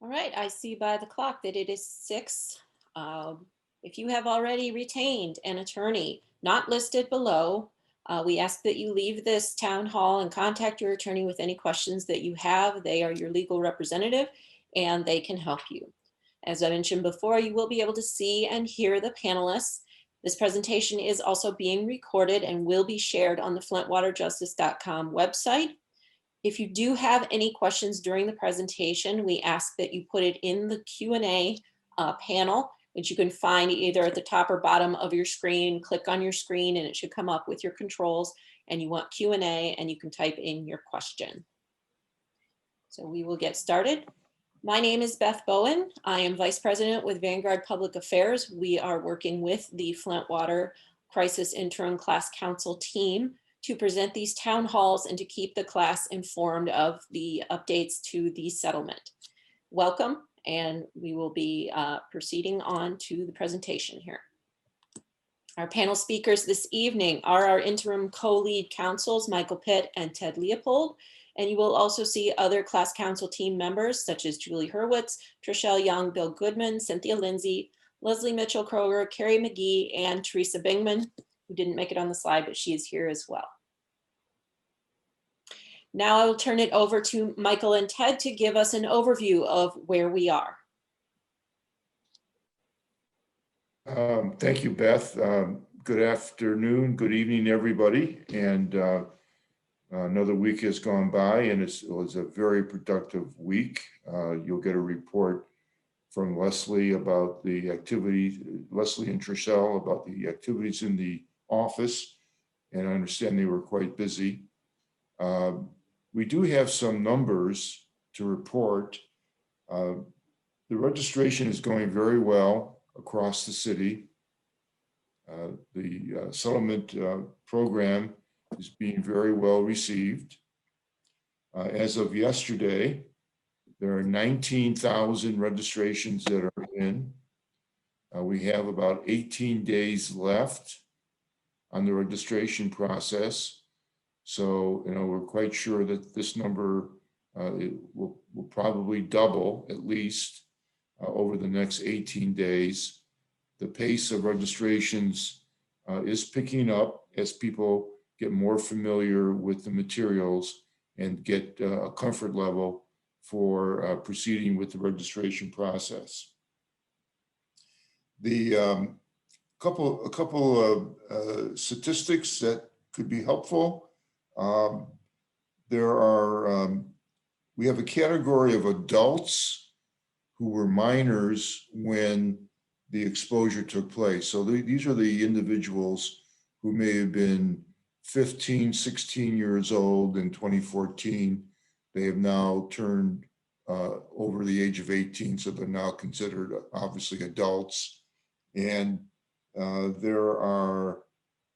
All right, I see by the clock that it is 6. If you have already retained an attorney not listed below, we ask that you leave this town hall and contact your attorney with any questions that you have. They are your legal representative and they can help you. As I mentioned before, you will be able to see and hear the panelists. This presentation is also being recorded and will be shared on the flintwaterjustice.com website. If you do have any questions during the presentation, we ask that you put it in the Q&A panel, which you can find either at the top or bottom of your screen. Click on your screen and it should come up with your controls, and you want Q&A and you can type in your question. So we will get started. My name is Beth Bowen. I am Vice President with Vanguard Public Affairs. We are working with the Flint Water Crisis Interim Class Council team to present these town halls and to keep the class informed of the updates to the settlement. Welcome, and we will be proceeding on to the presentation here. Our panel speakers this evening are our interim co-lead counsels, Michael Pitt and Ted Leopold, and you will also see other class council team members such as Julie Hurwitz, Trishelle Young, Bill Goodman, Cynthia Lindsay, Leslie Mitchell-Kroger, Carrie McGee, and Teresa Bingman, who didn't make it on the slide, but she is here as well. Now I will turn it over to Michael and Ted to give us an overview of where we are. Thank you, Beth. Good afternoon, good evening, everybody. And another week has gone by and it was a very productive week. You'll get a report from Leslie about the activity, Leslie and Trishelle about the activities in the office. And I understand they were quite busy. We do have some numbers to report. The registration is going very well across the city. The settlement program is being very well received. As of yesterday, there are 19,000 registrations that are in. We have about 18 days left on the registration process. So, we're quite sure that this number will probably double at least over the next 18 days. The pace of registrations is picking up as people get more familiar with the materials and get a comfort level for proceeding with the registration process. A couple of statistics that could be helpful. We have a category of adults who were minors when the exposure took place. So these are the individuals who may have been 15, 16 years old in 2014. They have now turned over the age of 18, so they're now considered obviously adults. And there are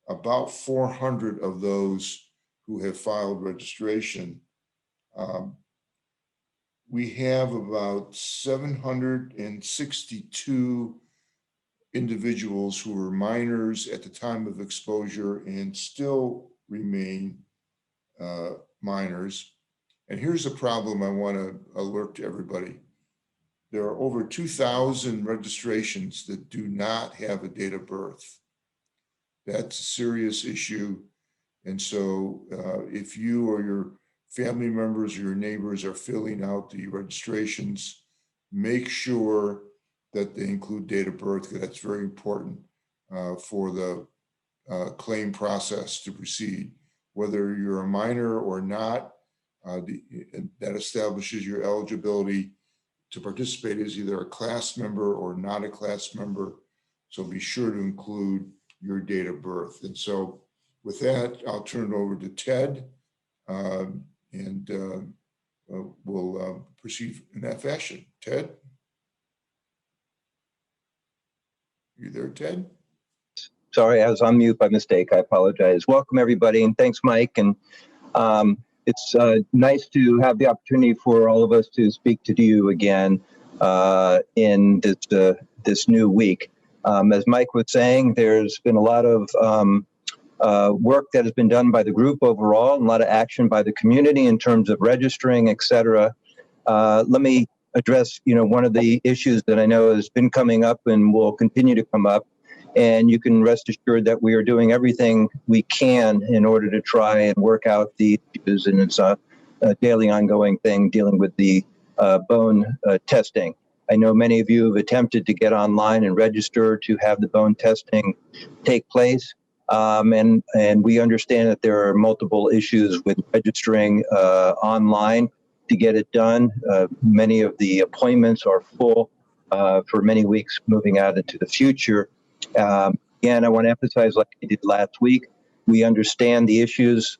about 400 of those who have filed registration. We have about 762 individuals who were minors at the time of exposure and still remain minors. And here's a problem I want to alert to everybody. There are over 2,000 registrations that do not have a date of birth. That's a serious issue. And so if you or your family members or your neighbors are filling out the registrations, make sure that they include date of birth, because that's very important for the claim process to proceed. Whether you're a minor or not, that establishes your eligibility to participate as either a class member or not a class member. So be sure to include your date of birth. And so with that, I'll turn it over to Ted, and we'll proceed in that fashion. Ted? You there, Ted? Sorry, I was on mute by mistake. I apologize. Welcome, everybody, and thanks, Mike. And it's nice to have the opportunity for all of us to speak to you again in this new week. As Mike was saying, there's been a lot of work that has been done by the group overall, and a lot of action by the community in terms of registering, et cetera. Let me address, one of the issues that I know has been coming up and will continue to come up. And you can rest assured that we are doing everything we can in order to try and work out the issues. And it's a daily ongoing thing dealing with the bone testing. I know many of you have attempted to get online and register to have the bone testing take place. And we understand that there are multiple issues with registering online to get it done. Many of the appointments are full for many weeks moving out into the future. Again, I want to emphasize, like I did last week, we understand the issues.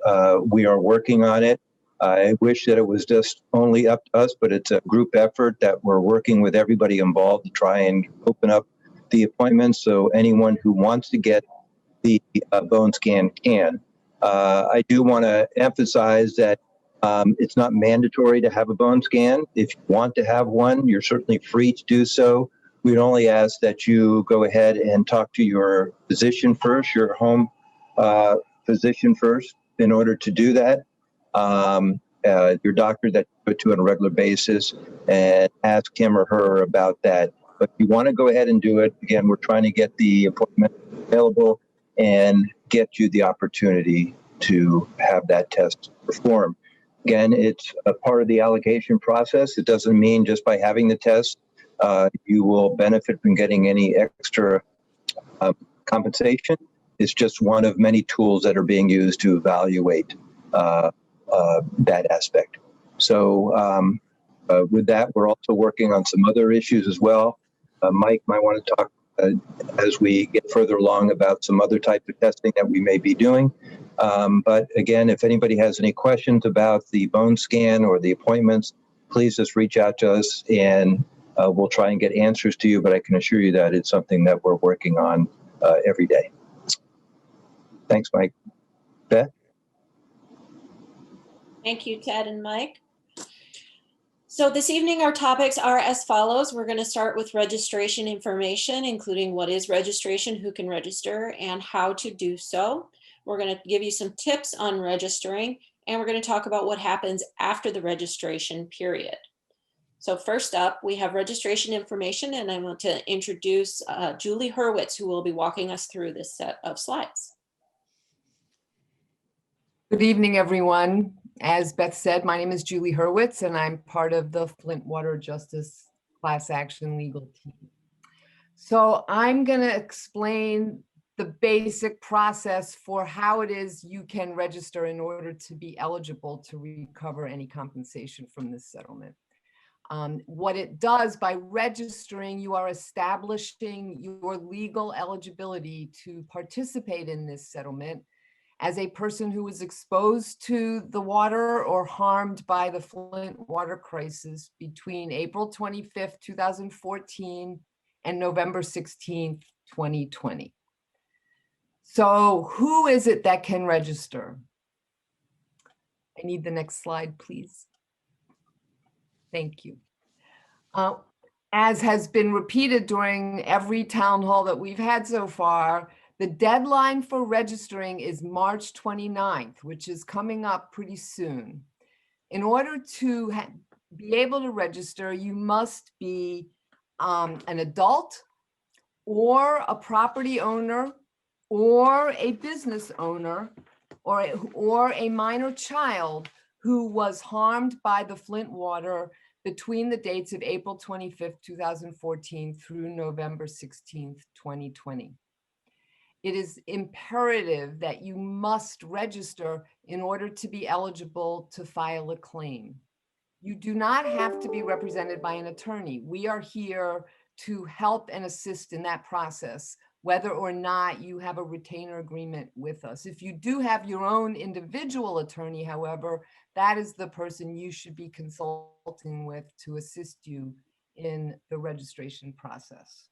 We are working on it. I wish that it was just only up to us, but it's a group effort that we're working with everybody involved to try and open up the appointments so anyone who wants to get the bone scan can. I do want to emphasize that it's not mandatory to have a bone scan. If you want to have one, you're certainly free to do so. We'd only ask that you go ahead and talk to your physician first, your home physician first, in order to do that. Your doctor that you go to on a regular basis, and ask him or her about that. But if you want to go ahead and do it, again, we're trying to get the appointment available and get you the opportunity to have that test performed. Again, it's a part of the allocation process. It doesn't mean just by having the test, you will benefit from getting any extra compensation. It's just one of many tools that are being used to evaluate that aspect. So with that, we're also working on some other issues as well. Mike might want to talk as we get further along about some other type of testing that we may be doing. But again, if anybody has any questions about the bone scan or the appointments, please just reach out to us and we'll try and get answers to you. But I can assure you that it's something that we're working on every day. Thanks, Mike. Beth? Thank you, Ted and Mike. So this evening, our topics are as follows. We're going to start with registration information, including what is registration, who can register, and how to do so. We're going to give you some tips on registering, and we're going to talk about what happens after the registration period. So first up, we have registration information, and I want to introduce Julie Hurwitz, who will be walking us through this set of slides. Good evening, everyone. As Beth said, my name is Julie Hurwitz, and I'm part of the Flint Water Justice Class Action Legal Team. So I'm going to explain the basic process for how it is you can register in order to be eligible to recover any compensation from this settlement. What it does by registering, you are establishing your legal eligibility to participate in this settlement as a person who was exposed to the water or harmed by the Flint water crisis between April 25th, 2014 and November 16th, 2020. So who is it that can register? I need the next slide, please. Thank you. As has been repeated during every town hall that we've had so far, the deadline for registering is March 29th, which is coming up pretty soon. In order to be able to register, you must be an adult or a property owner or a business owner or a minor child who was harmed by the Flint water between the dates of April 25th, 2014 through November 16th, 2020. It is imperative that you must register in order to be eligible to file a claim. You do not have to be represented by an attorney. We are here to help and assist in that process, whether or not you have a retainer agreement with us. If you do have your own individual attorney, however, that is the person you should be consulting with to assist you in the registration process.